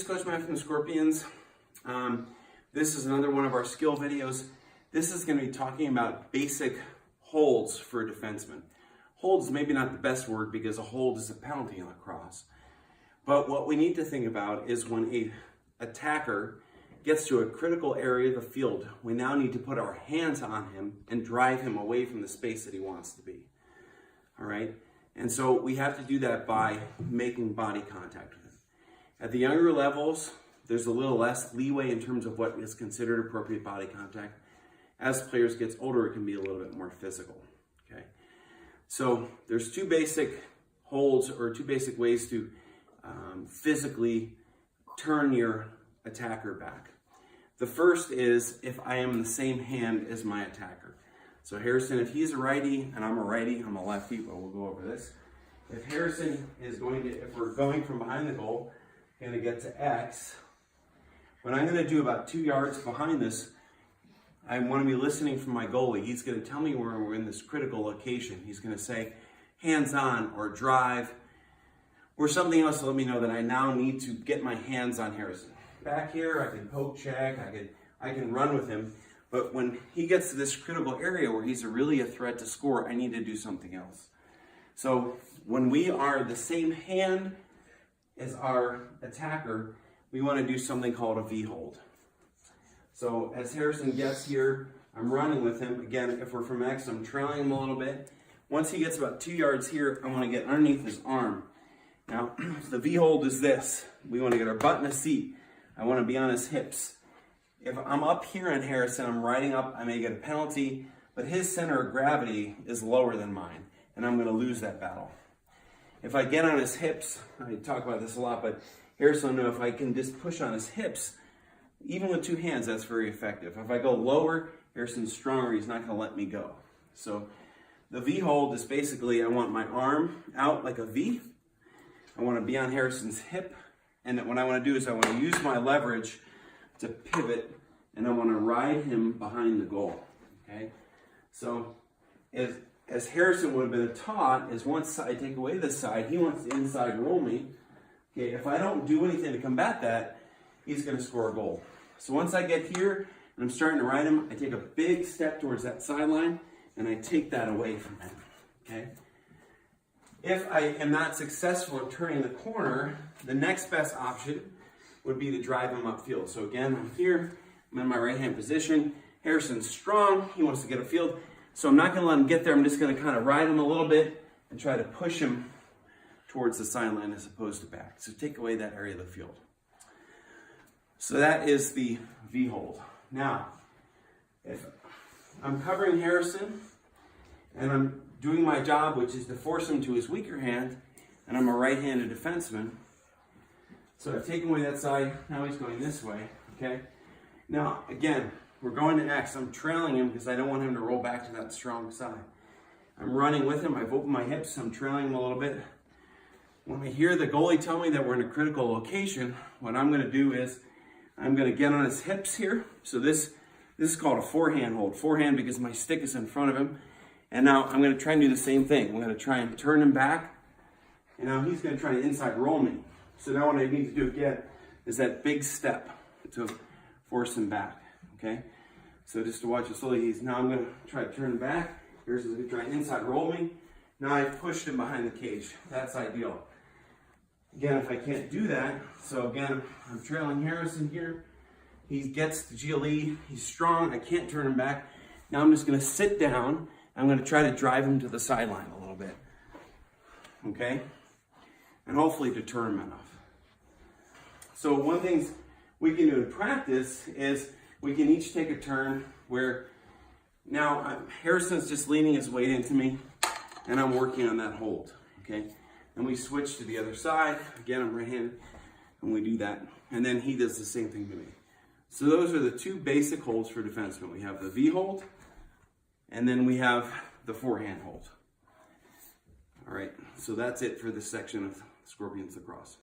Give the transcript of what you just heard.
Coach Matt from the Scorpions. This is another one of our skill videos. This is going to be talking about basic holds for a defenseman. Hold is maybe not the best word because a hold is a penalty in lacrosse. But what we need to think about is when an attacker gets to a critical area of the field, we now need to put our hands on him and drive him away from the space that he wants to be. All right? And so we have to do that by making body contact with him. At the younger levels, there's a little less leeway in terms of what is considered appropriate body contact. As players get older, it can be a little bit more physical. Okay? So there's two basic holds or two basic ways to physically turn your attacker back. The first is if I am in the same hand as my attacker. So Harrison, if he's a righty and I'm a righty, I'm a lefty, but we'll go over this. If Harrison is going to, if we're going from behind the goal, going to get to X, what I'm going to do about 2 yards behind this, I want to be listening from my goalie. He's going to tell me where we're in this critical location. He's going to say hands on or drive or something else to let me know that I now need to get my hands on Harrison. Back here, I can poke check, I can run with him. But when he gets to this critical area where he's really a threat to score, I need to do something else. So when we are the same hand as our attacker, we want to do something called a V-hold. So as Harrison gets here, I'm running with him. Again, if we're from X, I'm trailing him a little bit. Once he gets about 2 yards here, I want to get underneath his arm. Now, the V-hold is this. We want to get our butt in a seat. I want to be on his hips. If I'm up here on Harrison, I'm riding up, I may get a penalty, but his center of gravity is lower than mine, and I'm going to lose that battle. If I get on his hips, I talk about this a lot, but Harrison will know if I can just push on his hips, even with two hands, that's very effective. If I go lower, Harrison's stronger, he's not going to let me go. So the V-hold is basically, I want my arm out like a V. I want to be on Harrison's hip, and what I want to do is I want to use my leverage to pivot, and I want to ride him behind the goal, okay? So as Harrison would have been taught, is once I take away this side, he wants to inside roll me. Okay, if I don't do anything to combat that, he's going to score a goal. So once I get here and I'm starting to ride him, I take a big step towards that sideline, and I take that away from him, okay? If I am not successful in turning the corner, the next best option would be to drive him upfield. So again, I'm here, I'm in my right hand position. Harrison's strong, he wants to get upfield. So I'm not going to let him get there, I'm just going to kind of ride him a little bit and try to push him towards the sideline as opposed to back. So take away that area of the field. So that is the V-hold. Now, if I'm covering Harrison and I'm doing my job, which is to force him to his weaker hand, and I'm a right-handed defenseman, so I've taken away that side, now he's going this way, okay? Now, again, we're going to X. I'm trailing him because I don't want him to roll back to that strong side. I'm running with him, I've opened my hips, I'm trailing him a little bit. When I hear the goalie tell me that we're in a critical location, what I'm gonna do is, I'm gonna get on his hips here. So this is called a forehand hold. Forehand because my stick is in front of him. And now I'm gonna try and do the same thing. I'm gonna try and turn him back, and now he's gonna try to inside roll me. So now what I need to do again is that big step to force him back, okay? So just to watch it slowly, now I'm gonna try to turn him back. Here's gonna try and inside roll me. Now I've pushed him behind the cage. That's ideal. Again, if I can't do that, so again, I'm trailing Harrison here. He gets the GLE, he's strong, I can't turn him back. Now I'm just gonna sit down. I'm gonna try to drive him to the sideline a little bit, okay? And hopefully deter him enough. So one thing we can do in practice is we can each take a turn where now Harrison's just leaning his weight into me and I'm working on that hold, okay? And we switch to the other side. Again, I'm right-handed, and we do that. And then he does the same thing to me. So those are the two basic holds for defensemen. We have the V-hold, and then we have the forehand hold. All right, so that's it for this section of Scorpions Lacrosse.